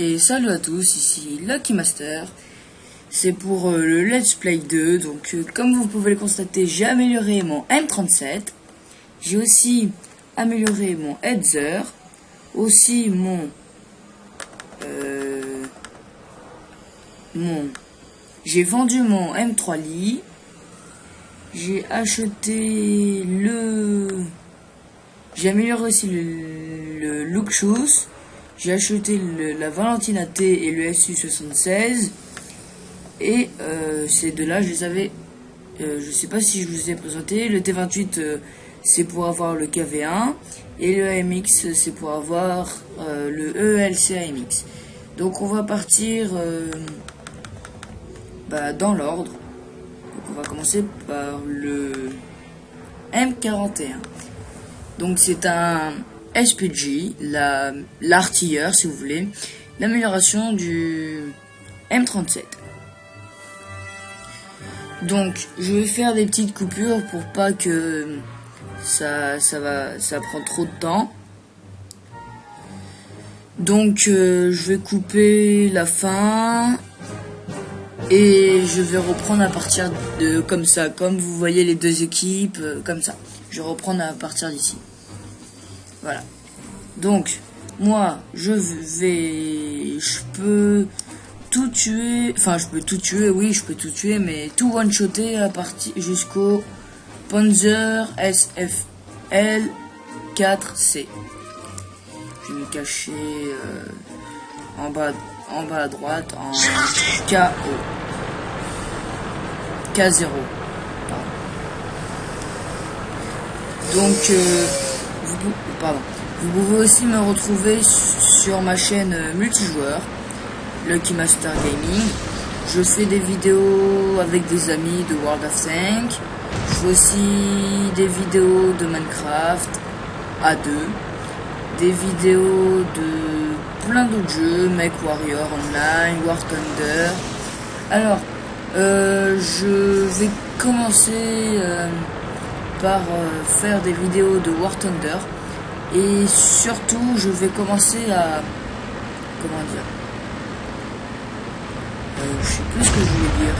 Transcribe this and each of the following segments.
Et salut à tous, ici Lucky Master. C'est pour le Let's Play 2. Donc comme vous pouvez le constater, j'ai amélioré mon M37. J'ai aussi amélioré mon Headzer. Aussi j'ai vendu mon M3 Lee. J'ai acheté j'ai amélioré aussi le Look Shoes. J'ai acheté la Valentina T et le SU76. Et ces deux-là, je les avais... je sais pas si je vous ai présenté. Le T28, c'est pour avoir le KV1. Et le AMX, c'est pour avoir le ELC AMX. Donc on va partir dans l'ordre. Donc on va commencer par le M41. Donc c'est un SPG, l'artilleur si vous voulez, l'amélioration du M37. Donc je vais faire des petites coupures pour pas que ça prend trop de temps. Donc je vais couper la fin et je vais reprendre à partir de comme ça, comme vous voyez les deux équipes comme ça. Je vais reprendre à partir d'ici. Voilà. Donc moi je peux tout tuer, enfin je peux tout tuer, oui je peux tout tuer, mais tout one-shotter à partir jusqu'au Panzer SFL 4C. Je vais me cacher en bas à droite en KO. K0. Pardon. Donc vous pouvez aussi me retrouver sur ma chaîne multijoueur Lucky Master Gaming. Je fais des vidéos avec des amis de World of Tanks. Je fais aussi des vidéos de Minecraft à 2. Des vidéos de plein d'autres jeux, Mech Warrior Online, War Thunder. Alors, je vais commencer par faire des vidéos de War Thunder. Et surtout, je vais commencer à... Comment dire, je sais plus ce que je voulais dire.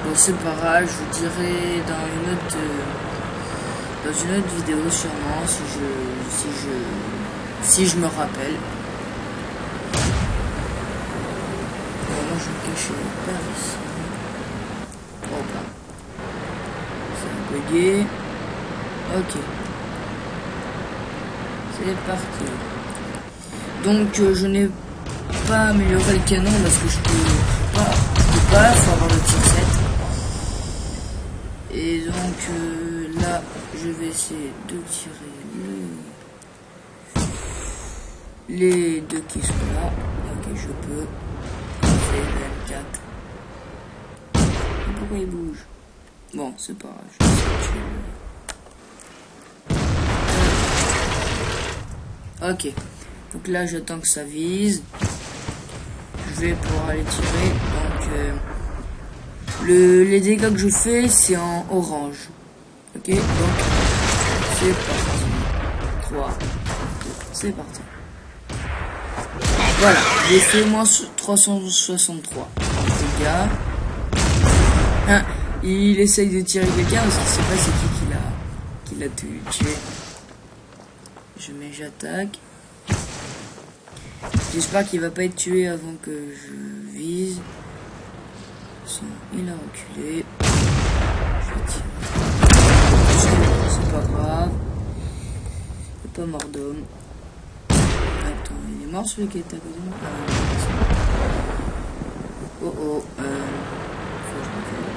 Bon, c'est pas grave, je vous dirai dans une autre vidéo sûrement si je me rappelle. Bon, moi je vais me cacher par ici. Oh bah, c'est un bugué. Ok. C'est parti. Donc je n'ai pas amélioré le canon parce que je peux pas, faut avoir le tir 7. Et donc là je vais essayer de tirer les deux qui sont là. Ok, je peux. C'est le M4. Pourquoi il bouge? Bon, c'est pas grave. Je vais essayer de tuer. Ok. Donc là j'attends que ça vise. Je vais pouvoir aller tirer. Donc les dégâts que je fais c'est en orange. Ok, donc c'est parti. 3, 2, c'est parti. Voilà, j'ai fait moins 363 dégâts. Hein, il essaye de tirer quelqu'un parce qu'il sait pas c'est qui l'a tué. Je mets j'attaque. J'espère qu'il va pas être tué avant que je vise. Il a reculé. Je vais tirer. C'est pas grave. Il n'est pas mort d'homme. Attends, il est mort celui qui était à côté de moi. Oh oh. Faut que je recule.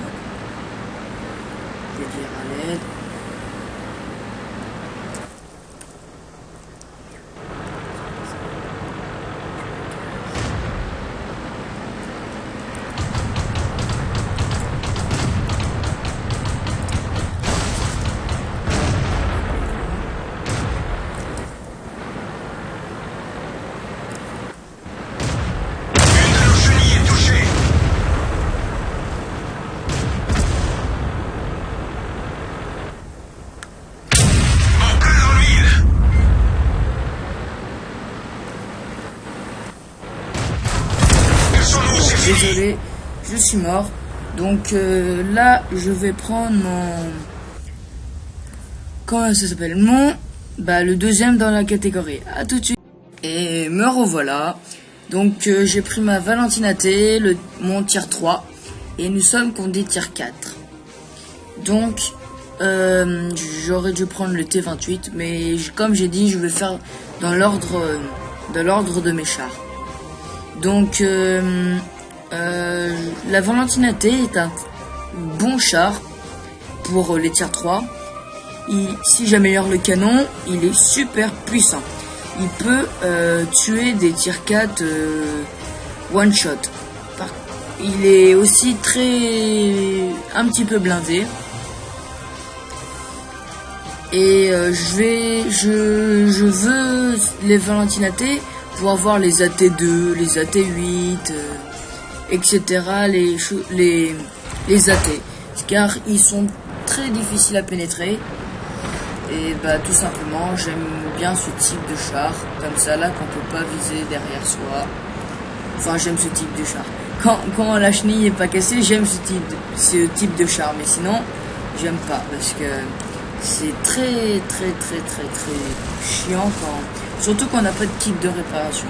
Je vais dire à l'aide. désolé, je suis mort. Donc là, je vais prendre mon... Comment ça s'appelle? Le deuxième dans la catégorie. À tout de suite. Et me revoilà. Donc j'ai pris ma Valentinaté, mon tier 3. Et nous sommes contre des tier 4. Donc j'aurais dû prendre le T28. Mais comme j'ai dit, je vais faire dans l'ordre de mes chars. Donc la Valentinaté est un bon char pour les tier 3. Si j'améliore le canon, il est super puissant. Il peut tuer des tier 4 one shot. Il est aussi un petit peu blindé. Et je veux les Valentinaté pour avoir les AT2, les AT8, etc. Les AT. Car ils sont très difficiles à pénétrer. Et tout simplement, j'aime bien ce type de char, comme ça là qu'on peut pas viser derrière soi. Enfin, j'aime ce type de char. Quand la chenille est pas cassée, j'aime ce type de char, mais sinon, j'aime pas parce que c'est très chiant surtout quand on n'a pas de kit de réparation.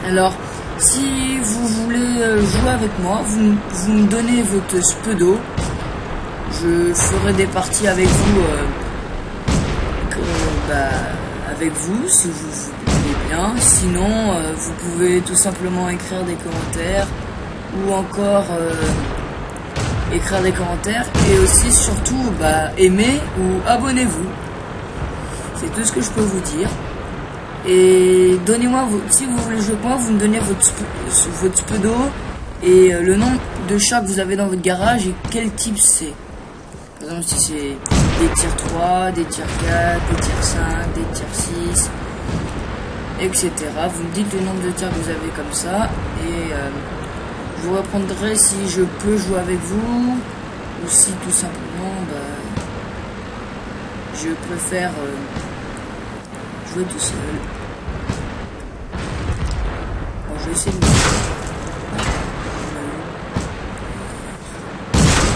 Alors, si vous voulez jouer avec moi, vous me donnez votre pseudo. Je ferai des parties avec vous, si vous voulez bien. Sinon, vous pouvez tout simplement écrire des commentaires ou encore écrire des commentaires et aussi surtout aimer ou abonnez-vous. C'est tout ce que je peux vous dire. Et donnez-moi, si vous voulez jouer avec moi, vous me donnez votre pseudo et le nom de chat que vous avez dans votre garage et quel type c'est. Par exemple, si c'est des tier 3, des tier 4, des tier 5, des tier 6, etc. Vous me dites le nombre de tiers que vous avez comme ça et je vous répondrai si je peux jouer avec vous ou si tout simplement je préfère jouer tout seul. Bon, je vais essayer de...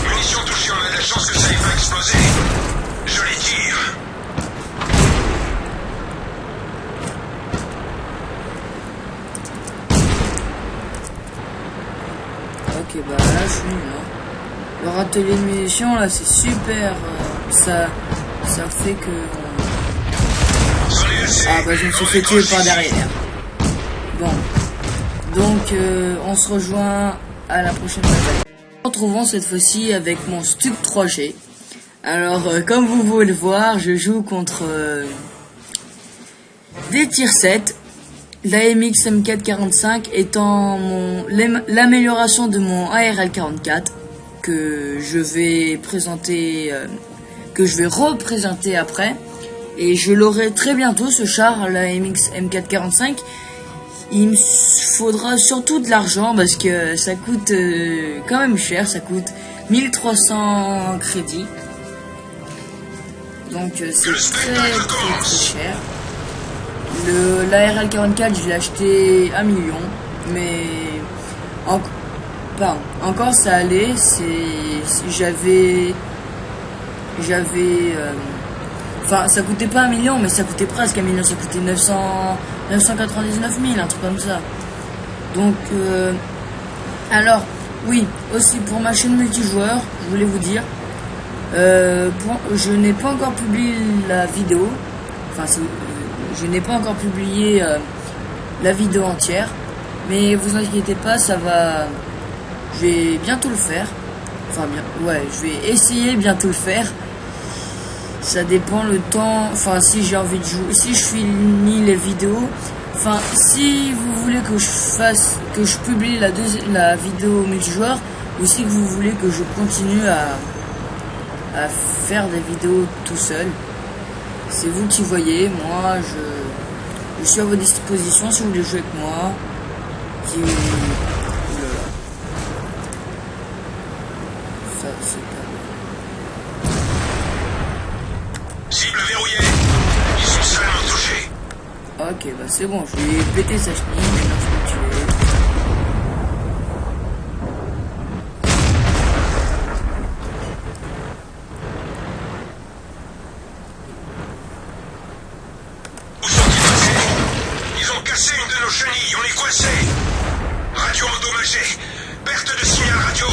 Munition touchée, on a de la chance que ça ait pas explosé. Je les tire. Ok, là je suis nul, hein. Leur atelier de munitions là c'est super, ça fait que... je me suis fait tuer par derrière. Bon, donc on se rejoint à la prochaine bataille. Retrouvons cette fois-ci avec mon Stuck 3G. Alors comme vous pouvez le voir, je joue contre des tier 7. L'AMX M445 étant l'amélioration de mon ARL 44 que je vais représenter après. Et je l'aurai très bientôt ce char, la MX M445. Il me faudra surtout de l'argent parce que ça coûte quand même cher, ça coûte 1300 crédits. Donc c'est très cher. L'ARL 44 je l'ai acheté 1 million, mais encore ça allait, ça coûtait pas 1 million, mais ça coûtait presque 1 million, ça coûtait 999 000, un truc comme ça. Donc, alors, oui, aussi pour ma chaîne multijoueur, je voulais vous dire, je n'ai pas encore publié la vidéo, je n'ai pas encore publié la vidéo entière, mais vous inquiétez pas, ça va, je vais bientôt le faire, je vais essayer bientôt le faire. Ça dépend le temps, si j'ai envie de jouer, si je finis les vidéos, si vous voulez que je publie la vidéo multijoueur, ou si vous voulez que je continue à faire des vidéos tout seul, c'est vous qui voyez. Moi, je suis à votre disposition si vous voulez jouer avec moi. Ça, c'est pas... c'est bon, je lui ai pété sa chenille, maintenant je peux le tuer. Où sont-ils passés? Ils ont cassé une de nos chenilles, on est coincés. Radio endommagée. Perte de signal radio.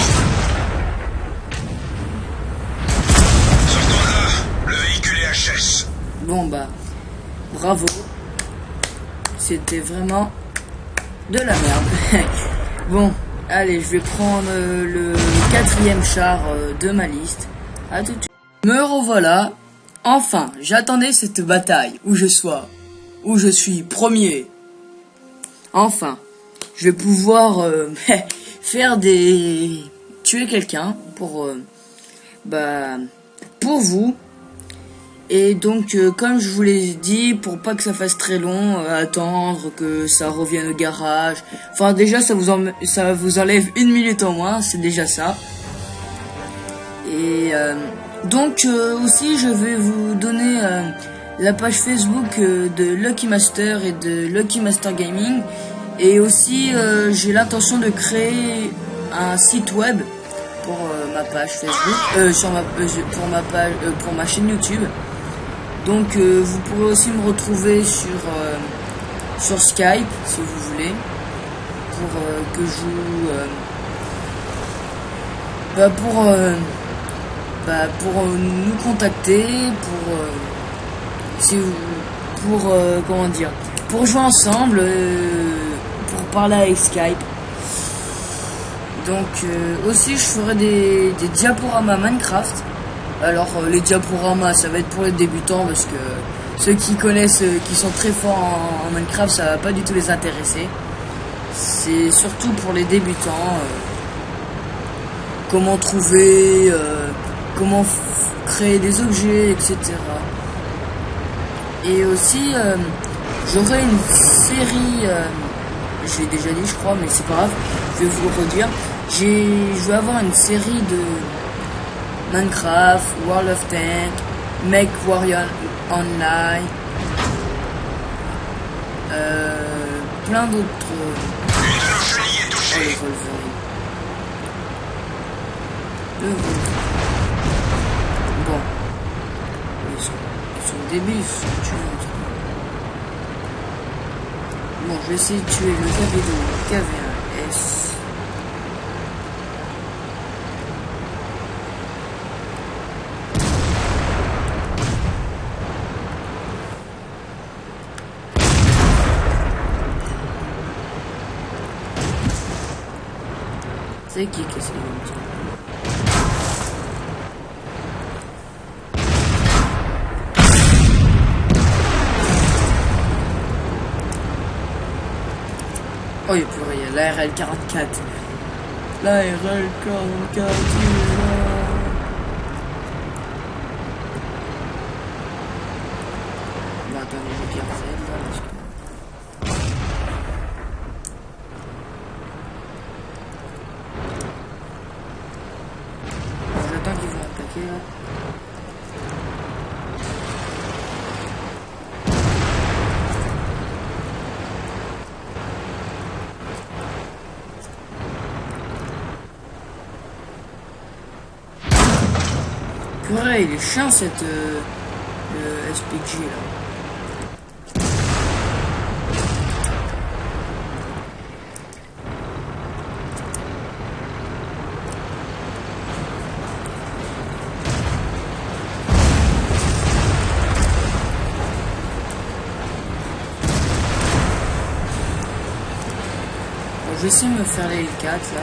Sortons là, le véhicule est HS. Bon bah, bravo. C'était vraiment de la merde. Bon, allez, je vais prendre le 4e char de ma liste. À tout de suite. Me revoilà. Enfin, j'attendais cette bataille où je suis premier. Enfin, je vais pouvoir tuer quelqu'un pour vous. Et donc, comme je vous l'ai dit, pour pas que ça fasse très long, attendre que ça revienne au garage. Enfin, déjà, ça vous enlève 1 minute en moins, c'est déjà ça. Et donc, aussi, je vais vous donner la page Facebook de Lucky Master et de Lucky Master Gaming. Et aussi, j'ai l'intention de créer un site web pour ma page Facebook, pour ma chaîne YouTube. Donc vous pourrez aussi me retrouver sur Skype si vous voulez, pour que je vous pour nous contacter, pour jouer ensemble, pour parler avec Skype. Donc aussi je ferai des diaporamas Minecraft. Alors les diaporamas ça va être pour les débutants parce que ceux qui connaissent, qui sont très forts en Minecraft, ça va pas du tout les intéresser. C'est surtout pour les débutants. Comment trouver, comment créer des objets, etc. Et aussi j'aurai une série, j'ai déjà dit je crois mais c'est pas grave, je vais vous le redire. Je vais avoir une série de Minecraft, World of Tanks, Make Warrior Online, plein d'autres. Une de nos chenilles est touchée. Bon, ils sont débiles, ils sont tués. Bon, je vais essayer de tuer le KV1S. C'est qui c'est oh, il n'y a plus rien. La RL44. La RL44, il est là. Bon, attends, je vais bien faire là parce que... J'attends qu'ils vont attaquer là. Purée, il est chiant cette SPG là. Bon, je vais essayer de me faire les 4 là.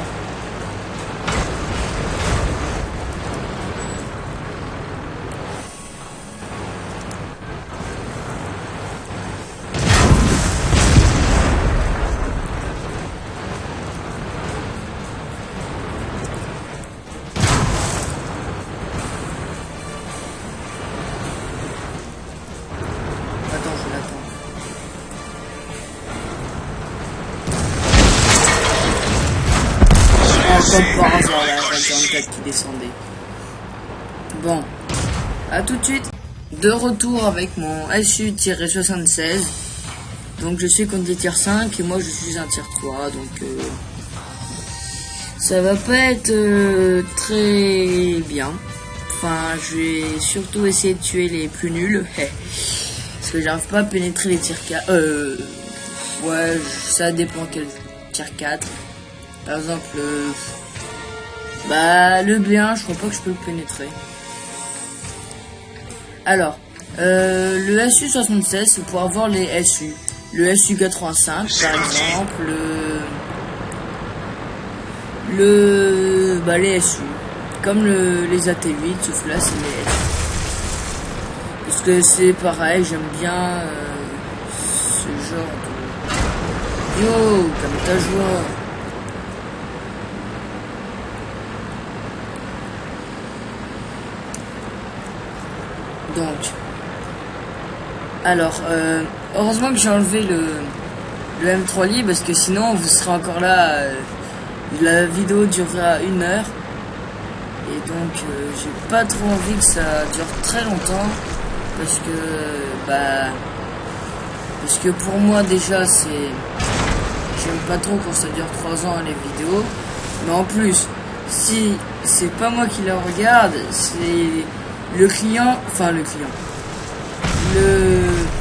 Comme par hasard, la RL44 qui descendait. Bon, à tout de suite. De retour avec mon SU-76. Donc je sais qu'on est tier 5 et moi je suis un tier 3, donc ça va pas être très bien. Enfin, je vais surtout essayer de tuer les plus nuls. Parce que j'arrive pas à pénétrer les tiers 4. Ouais, ça dépend quel tier 4. Par exemple, le B1, je crois pas que je peux le pénétrer. Alors, le SU76, c'est pour avoir les SU. Le SU85, par exemple, les SU. Comme les AT8, sauf là, c'est les SU. Parce que c'est pareil, j'aime bien ce genre de... Yo, comme ta joie. Donc, alors, heureusement que j'ai enlevé le M3 libre parce que sinon vous serez encore là, la vidéo durera 1 heure et donc j'ai pas trop envie que ça dure très longtemps parce que pour moi déjà j'aime pas trop quand ça dure 3 ans les vidéos, mais en plus si c'est pas moi qui la regarde, c'est le client,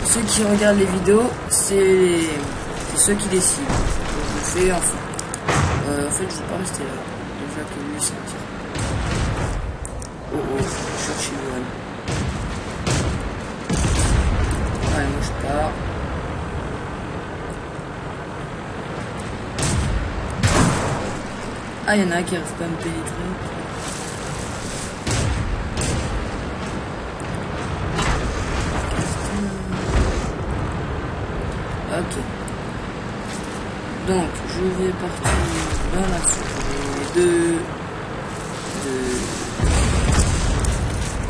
ceux qui regardent les vidéos, c'est ceux qui décident. Donc je fais enfin. En fait, je vais pas rester là. Déjà que lui, c'est un tir. Oh, je cherche Yoann. Allez, moi je pars. Ah, il y en a un qui arrive pas à me pénétrer. Ok. Donc, je vais partir dans la forêt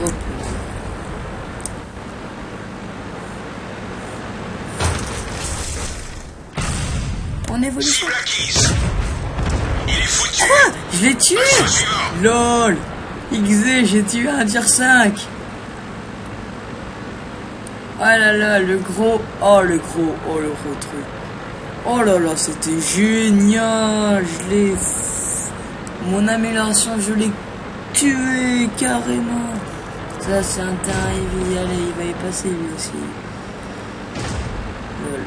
hop. On évolue. Cible acquise. Il est foutu. Quoi? Je l'ai tué. LOL. XZ, j'ai tué un tier 5. Oh là là, le gros truc. Oh là là, c'était génial. Mon amélioration, je l'ai tué carrément. Ça, c'est un terrain heavy. Allez, il va y passer lui aussi. Lol.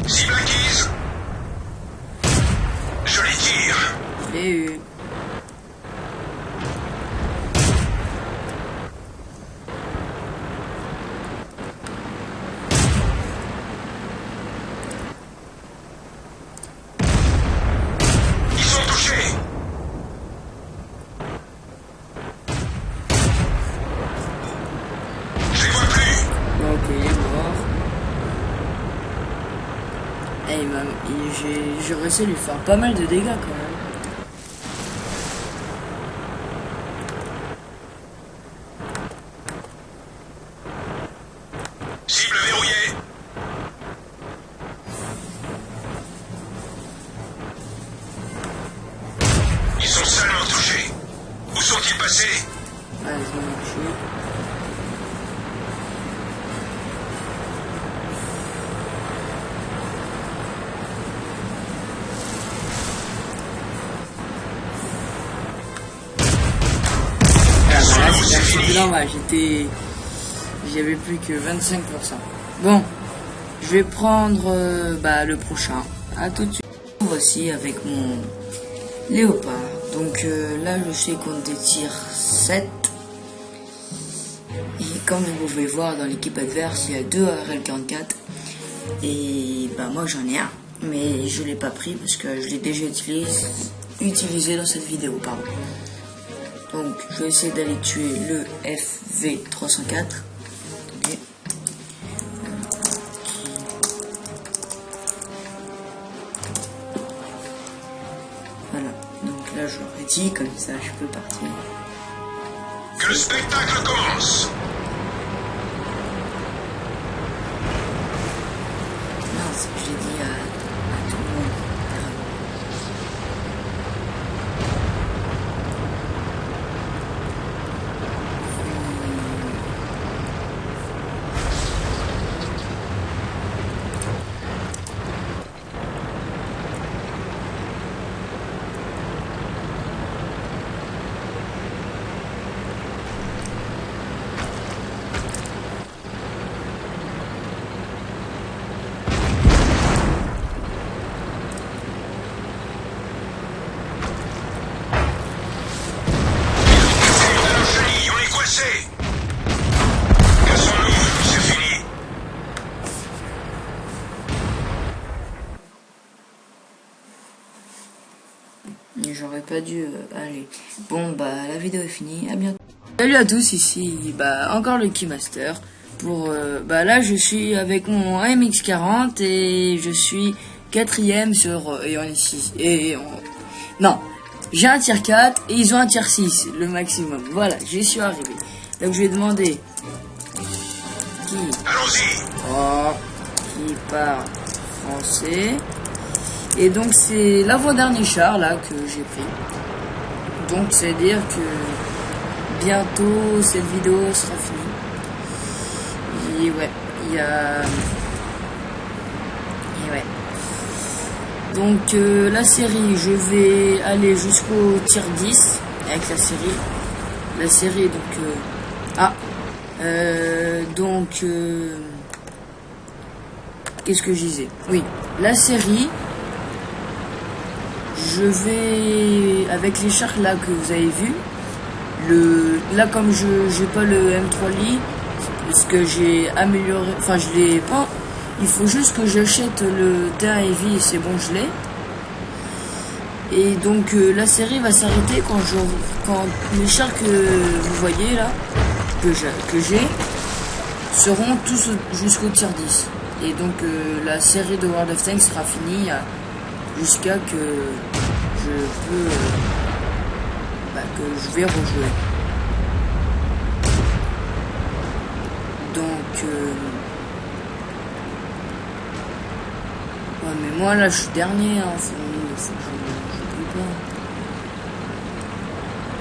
Cible acquise. Je les tire. Je l'ai eu. J'ai réussi à lui faire pas mal de dégâts quand même. Cible verrouillée. Ils sont seulement touchés. Où sont-ils passés? Ah, ils ont marché. Normal, j'avais plus que 25%. Bon, je vais prendre le prochain. À tout de suite. Voici avec mon léopard. Donc là, je sais qu'on tire 7. Et comme vous pouvez voir dans l'équipe adverse, il y a 2 ARL44. Et moi j'en ai un, mais je l'ai pas pris parce que je l'ai déjà utilisé dans cette vidéo, pardon. Donc je vais essayer d'aller tuer le FV304. Okay. Voilà, donc là je l'aurais dit, comme ça je peux partir. Que le spectacle commence. Non, c'est que j'ai dit à tout le monde. j'aurais pas dû aller. Bon, bah, la vidéo est finie. À bientôt. Salut à tous, ici, encore le Keymaster. Pour, là, je suis avec mon AMX40 et je suis 4ème sur, et on est 6, non, j'ai un tier 4 et ils ont un tier 6, le maximum. Voilà, j'y suis arrivé. Donc, je vais demander qui, qui parle français. Et donc, c'est l'avant-dernier char, là, que j'ai pris. Donc, c'est à dire que bientôt, cette vidéo sera finie. Et ouais, il y a... Et ouais. Donc, la série, je vais aller jusqu'au tier 10 avec la série. La série, donc... qu'est-ce que je disais? Oui, la série... Je vais, avec les chars là que vous avez vu, là comme j'ai pas le M3 Li, parce que j'ai amélioré, enfin je l'ai pas, il faut juste que j'achète le Terra Heavy et c'est bon, je l'ai. Et donc la série va s'arrêter quand les chars que vous voyez là, que j'ai, seront tous jusqu'au tier 10. Et donc la série de World of Tanks sera finie jusqu'à que que je vais rejouer. Donc ouais, mais moi là je suis dernier, hein, faut que je joue pas.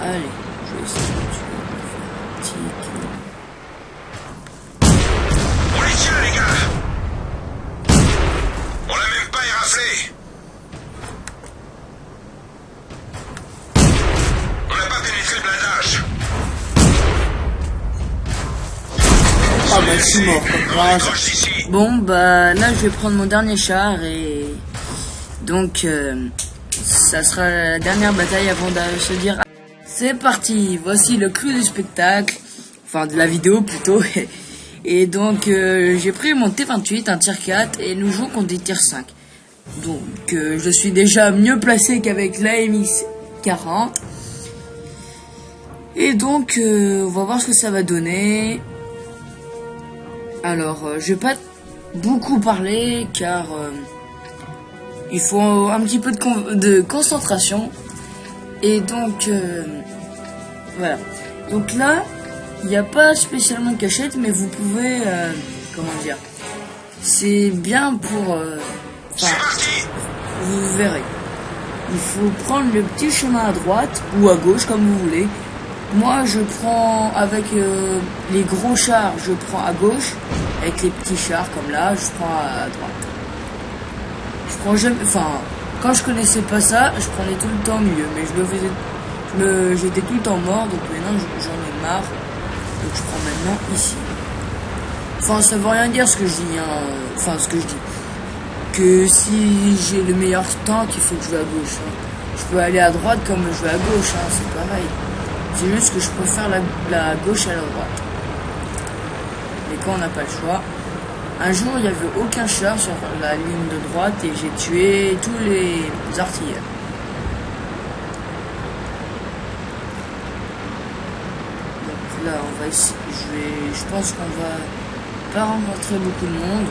Allez, je vais essayer de tuer un tic. On les tient les gars. On l'a même pas éraflé. Ah bah je suis mort comme grâce. Bon bah là je vais prendre mon dernier char et donc ça sera la dernière bataille avant de se dire c'est parti, voici le clou du spectacle, enfin de la vidéo plutôt. Et donc j'ai pris mon T28, un tier 4 et nous jouons contre des tier 5. Donc je suis déjà mieux placé qu'avec l'AMX 40. Et donc on va voir ce que ça va donner. Alors, je vais pas beaucoup parler car il faut un petit peu de concentration. Et donc, voilà. Donc là, il n'y a pas spécialement de cachette, mais vous pouvez, comment dire, c'est bien pour... vous verrez. Il faut prendre le petit chemin à droite ou à gauche, comme vous voulez. Moi, je prends avec les gros chars, je prends à gauche. Avec les petits chars comme là, je prends à droite. Je prends jamais, enfin, quand je connaissais pas ça, je prenais tout le temps au milieu, mais j'étais tout le temps mort, donc maintenant j'en ai marre. Donc je prends maintenant ici. Enfin, ça veut rien dire ce que je dis, hein. Enfin, ce que je dis. Que si j'ai le meilleur tank, il faut que je vais à gauche. Hein. Je peux aller à droite comme je vais à gauche, hein, c'est pareil. C'est juste que je préfère la gauche à la droite. Mais quand on n'a pas le choix. Un jour, il n'y avait aucun char sur la ligne de droite et j'ai tué tous les artilleurs. Donc là, on va essayer. Je pense qu'on va pas rencontrer beaucoup de monde.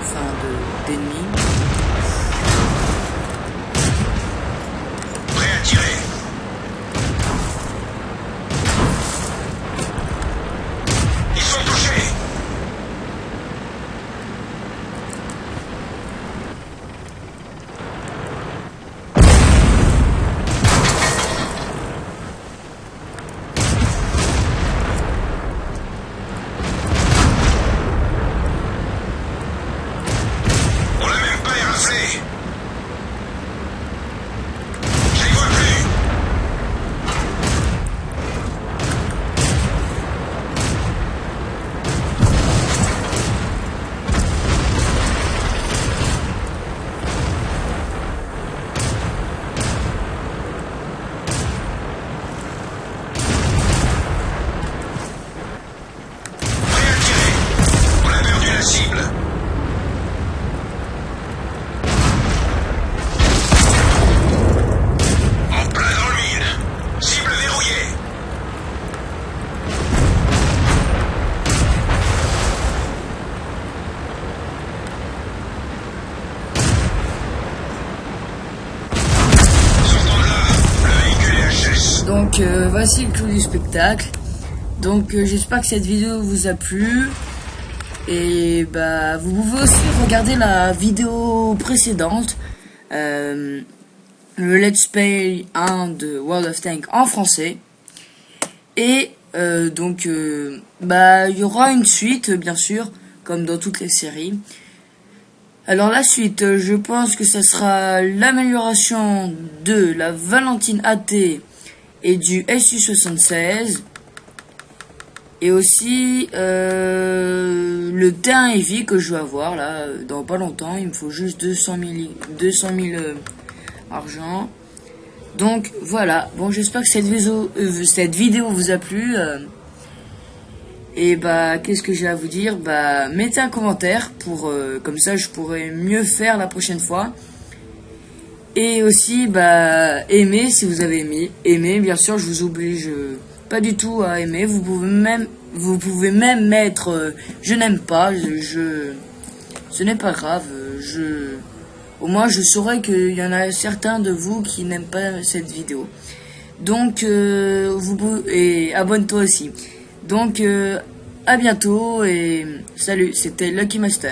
Enfin, d'ennemis. Prêt à tirer. voici le clou du spectacle. Donc j'espère que cette vidéo vous a plu. Et bah vous pouvez aussi regarder la vidéo précédente, le Let's Play 1 de World of Tanks en français. Et donc bah il y aura une suite bien sûr, comme dans toutes les séries. Alors la suite, je pense que ça sera l'amélioration de la Valentine AT et du SU-76. Et aussi le T1 Heavy que je vais avoir là dans pas longtemps. Il me faut juste 200 000 argent. Donc voilà. Bon, j'espère que cette vidéo vous a plu. Et bah qu'est-ce que j'ai à vous dire? Bah mettez un commentaire pour comme ça je pourrai mieux faire la prochaine fois. Et aussi bah aimez si vous avez aimé. Aimez, bien sûr, je vous oblige pas du tout à aimer. Vous pouvez même mettre je n'aime pas. Ce n'est pas grave. Au moins je saurai qu'il y en a certains de vous qui n'aiment pas cette vidéo. Donc et abonne-toi aussi. Donc à bientôt et salut, c'était Lucky Master.